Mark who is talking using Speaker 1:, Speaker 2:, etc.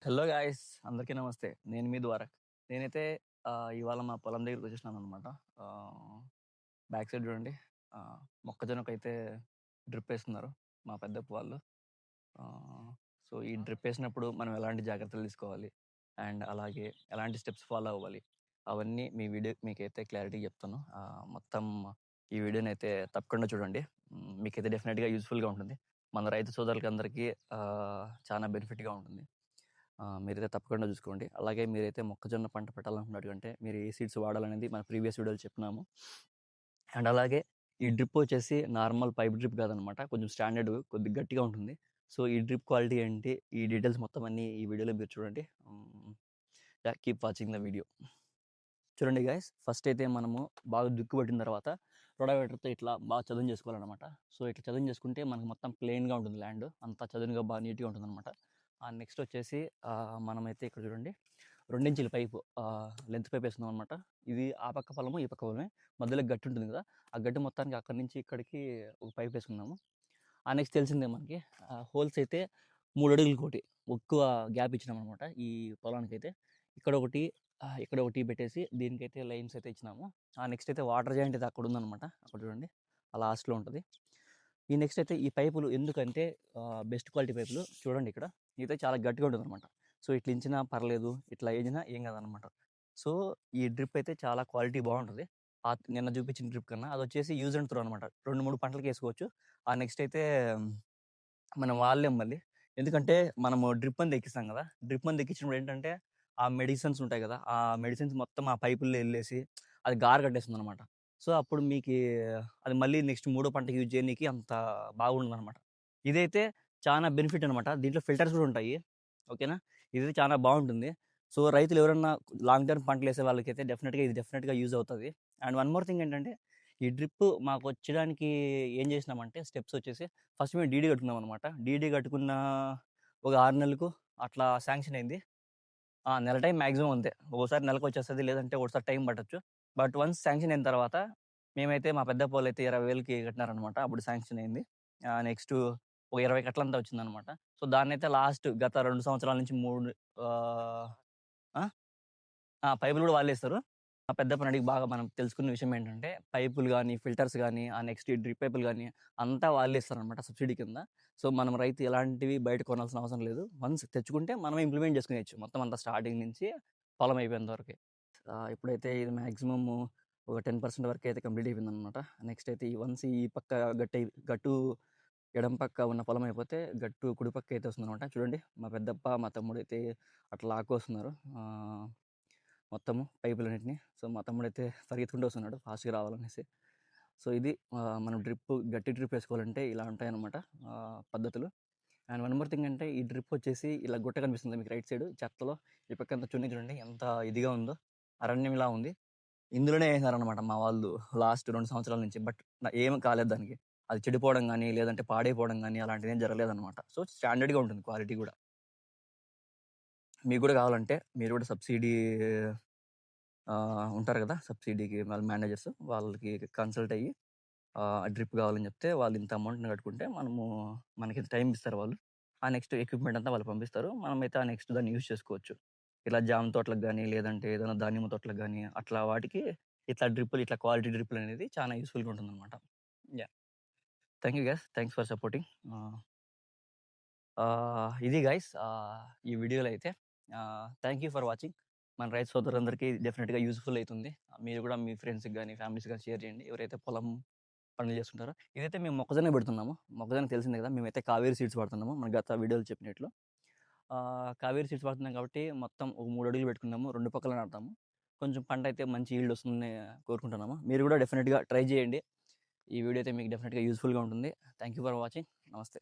Speaker 1: Hello guys, అందరికీ నమస్తే. నేను మీ ద్వారక్. నేనైతే ఇవాళ మా పొలం దగ్గరికొచ్చేసినాననమాట. బ్యాక్ సైడ్ చూడండి. మొక్కజొన్నకైతే డ్రిప్పేస్తున్నారు మా పెద్దప్ప వాళ్ళు. ఆహ్, సో, ఈ డ్రిప్పేసినప్పుడు మనం ఎలాంటి జాగ్రత్తలు తీసుకోవాలి, అండ్ అలాగే ఎలాంటి స్టెప్స్ ఫాలో అవ్వాలి, అవన్నీ మీకైతే క్లారిటీగా చెప్తాను. మొత్తం ఈ వీడియోనైతే తప్పకుండా చూడండి. మీకైతే డెఫినెట్‌గా యూజ్‌ఫుల్‌గా ఉంటుంది. మన రైతు సోదరులకందరికీ చానా బెనిఫిట్‌గా ఉంటుంది. మీరైతే తప్పకుండా చూసుకోండి. అలాగే మీరైతే మొక్కజొన్న పంట పెట్టాలనుకున్నట్టుగంటే మీరు ఏ సీడ్స్ వాడాలనేది మన ప్రీవియస్ వీడియోలో చెప్పినాము. అండ్ అలాగే ఈ డ్రిప్ వచ్చేసి నార్మల్ పైప్ డ్రిప్ కాదనమాట. కొంచెం స్టాండర్డ్ కొద్దిగా గట్టిగా ఉంటుంది. సో, ఈ డ్రిప్ క్వాలిటీ ఏంటి, ఈ డీటెయిల్స్ మొత్తం అన్నీ ఈ వీడియోలో మీరు చూడండి. Keep watching the video. చూడండి గైస్, ఫస్ట్ అయితే మనము బాగా దుక్కి పట్టిన తర్వాత రొటావేటర్తో ఇట్లా బాగా చదును చేసుకోవాలన్నమాట. సో, ఇట్లా చదును చేసుకుంటే మనకు మొత్తం ప్లెయిన్‌గా ఉంటుంది ల్యాండ్. అంతా చదునుగా బాగా నీట్‌గా ఉంటుందన్నమాట. నెక్స్ట్ వచ్చేసి మనమైతే ఇక్కడ చూడండి 2 ఇంచుల పైపు లెంత్ పైప్ వేస్తున్నాం అనమాట. ఇది ఆ పక్క పొలము, ఈ పక్క పొలమే. మధ్యలో గట్టు ఉంటుంది కదా! ఆ గడ్డి మొత్తానికి అక్కడి నుంచి ఇక్కడికి ఒక పైప్ వేసుకున్నాము. నెక్స్ట్ తెలిసిందే మనకి హోల్స్ అయితే 3 అడుగులకోటి ఎక్కువ గ్యాప్ ఇచ్చినామనమాట ఈ పొలానికైతే. ఇక్కడొకటి, ఇక్కడొకటి పెట్టేసి దీనికైతే లైన్స్ అయితే ఇచ్చినాము. నెక్స్ట్ అయితే వాటర్ జాయింట్ అయితే అక్కడ ఉందనమాట. అక్కడ చూడండి, ఆ లాస్ట్‌లో ఉంటది. ఈ నెక్స్ట్ అయితే ఈ పైపులు ఎందుకంటే బెస్ట్ క్వాలిటీ పైపులు చూడండి ఇక్కడ. ఇదైతే చాలా గట్టిగా ఉంటుందనమాట. సో, ఇట్లా ఇంచినా పర్లేదు, ఇట్లా ఏజినా ఏం కాదనమాట. సో, ఈ డ్రిప్ అయితే చాలా క్వాలిటీ బాగుంటది. నిన్న చూపించిన డ్రిప్ కన్నా అదొచ్చేసి యూజ్ అండ్ త్రో అనమాట. 2, 3 పంటలకేసుకోవచ్చు. నెక్స్ట్ అయితే మనం వాడలేం మళ్ళీ. ఎందుకంటే మనము డ్రిప్ మందు ఎక్కిస్తాం కదా! డ్రిప్ మందు ఎక్కించినప్పుడు ఏంటంటే, ఆ మెడిసిన్స్ ఉంటాయి కదా! ఆ మెడిసిన్స్ మొత్తం ఆ పైపుల్లో ఎళ్ళేసి అది గారు కట్టేస్తుందనమాట. సో, అప్పుడు మీకి అది మళ్ళీ నెక్స్ట్ మూడో పంటకి యూజ్ చేయనీకి అంత బాగుండదనమాట. ఇదైతే చానా బెనిఫిట్ అనమాట. దీంట్లో ఫిల్టర్స్ కూడా ఉంటాయి. ఓకేనా? ఇది చాలా బావుంటుంది. సో, రైతులు ఎవరన్నా లాంగ్ టర్మ్ పంటలేసే వాళ్ళకైతే డెఫినెట్‌గా యూజ్ అవుతది. అండ్ వన్ మోర్ థింగ్ ఏంటంటే, ఈ డ్రిప్ మాకొచ్చడానికి ఏం చేసినామంటే స్టెప్స్ వచ్చేసి ఫస్ట్ మేము డీడీ కట్టుకున్నామనమాట. డీడీ కట్టుకున్న ఒక 6 నెలలకు అట్లా శాంక్షన్ అయింది. నెల టైం మాక్సిమం అంతే. ఒక్కోసారి నెలకొచ్చేస్తది. లేదంటే ఒకసారి టైం పట్టొచ్చు. బట్ వన్స్ శాంక్షన్ అయిన తర్వాత మేమైతే మా పెద్దప్పోళ్ళైతే 20,000కి కట్టినారనమాట. అప్పుడు శాంక్షన్ అయింది. నెక్స్ట్ ఒక 20 కట్లంతా వచ్చిందనమాట. సో, దాన్నైతే లాస్ట్ గత 2 సంవత్సరాల నుంచి 3 ఆహ్, ఆ! పైపులు కూడా వాళ్ళే ఇస్తారు. మా పెద్దప్పని అడిగి బాగా మనం తెలుసుకున్న విషయం ఏంటంటే, పైపులు గానీ, ఫిల్టర్స్ గానీ, నెక్స్ట్ ఈ డ్రిప్ పైపులు గానీ, అంతా వాళ్ళే ఇస్తారనమాట సబ్సిడీ కింద. సో, మనం రైతు ఎలాంటివి బయట కొనాల్సిన అవసరం లేదు. వన్స్ తెచ్చుకుంటే మనమే ఇంప్లిమెంట్ చేసుకునేయొచ్చు. మొత్తం అంతా స్టార్టింగ్ నుంచి పొలం అయిపోయేంత వరకి. ఇప్పుడైతే ఇది మాక్సిమము ఒక 10% వరకైతే కంప్లీట్ అయిపోయిందనమాట. నెక్స్ట్ అయితే వన్స్ ఈ పక్క గట్టు ఎడమ పక్క ఉన్న పొలం అయిపోతే, గట్టు కుడి పక్క అయితే వస్తుందనమాట. చూడండి, మా పెద్దప్ప, మా తమ్ముడైతే అట్లా లాక్కొస్తున్నారు మొత్తము పైపులన్నిటిని. సో, మా తమ్ముడైతే పరిగెత్తుకుంటూ వస్తున్నాడు ఫాస్ట్‌గా రావాలనేసి. సో, ఇది మనం గట్టి డ్రిప్ ఏసుకోవాలంటే ఇలా ఉంటాయన్నమాట పద్ధతులు. అండ్ వన్ మోర్ థింగ్ అంటే, ఈ డ్రిప్ వచ్చేసి ఇలా గుట్ట కనిపిస్తుంది మీకు రైట్ సైడ్ చెత్తలో. ఈ పక్కంతా చున్నీ చూడండి ఎంత ఇదిగా ఉందో, అరణ్యంలా ఉంది. ఇందులోనే ఏసారనమాట మా వాళ్ళు లాస్ట్ 2 సంవత్సరాల నుంచి. బట్ ఏమి కాలేదు దానికి. అది చెడిపోవడం గానీ, లేదంటే పాడైపోవడం గానీ అలాంటిదేం జరగలేదనమాట. సో, స్టాండర్డ్‌గా ఉంటుంది క్వాలిటీ గూడా. మీకు గూడా కావాలంటే మీరు కూడా సబ్సిడీ ఉంటారు కదా! సబ్సిడీకి వాళ్ళ మేనేజర్స్ వాళ్ళకి కన్సల్ట్ అయ్యి డ్రిప్ కావాలని చెప్తే వాళ్ళు ఇంత అమౌంట్‌ని కట్టుకుంటే మనకి టైం ఇస్తారు వాళ్ళు. నెక్స్ట్ ఎక్విప్‌మెంట్ అంతా వాళ్ళు పంపిస్తారు. మనమైతే నెక్స్ట్ దాన్ని యూజ్ చేసుకోవచ్చు. ఇలా జామ తోటలకు గానీ, లేదంటే ఏదైనా దానిమ్మ తోటలకు గానీ, అట్లా వాటికి ఇట్లా క్వాలిటీ డ్రిప్పులనేది చాలా యూజ్‌ఫుల్‌గా ఉంటుందనమాట. Yeah! Thank you guys. Thanks for supporting. ఇది గైస్ ఈ వీడియోలో అయితే థాంక్ యూ ఫర్ వాచింగ్. మన రైతు సోదరులందరికీ డెఫినిట్‌గా యూజ్‌ఫుల్ అయితుంది. మీరు కూడా మీ ఫ్రెండ్స్‌కి గానీ, ఫ్యామిలీస్‌కి గానీ షేర్ చేయండి. ఎవరైతే పొలం పనులు చేస్తుంటారో. ఇదైతే మేము మొక్కజొన్న పెడుతున్నాము. మొక్కజొన్న తెలిసిందే కదా! మేమైతే కావేరి సీడ్స్ వాడుతున్నాము. మన గత వీడియోలో చెప్పినట్లు. కావేరి సీడ్స్ వాడుతున్నాం కాబట్టి మొత్తం ఒక 3 అడుగులు పెట్టుకున్నాము. 2 పక్కల నాటుతాము. కొంచెం పంట అయితే మంచి ఈల్డ్ వస్తుందని కోరుకుంటున్నాము. మీరు కూడా డెఫినిట్‌గా ట్రై చేయండి. ఈ వీడియో అయితే మీకు డెఫినిట్‌గా యూజ్‌ఫుల్‌గా ఉంటుంది. Thank you for watching. నమస్తే.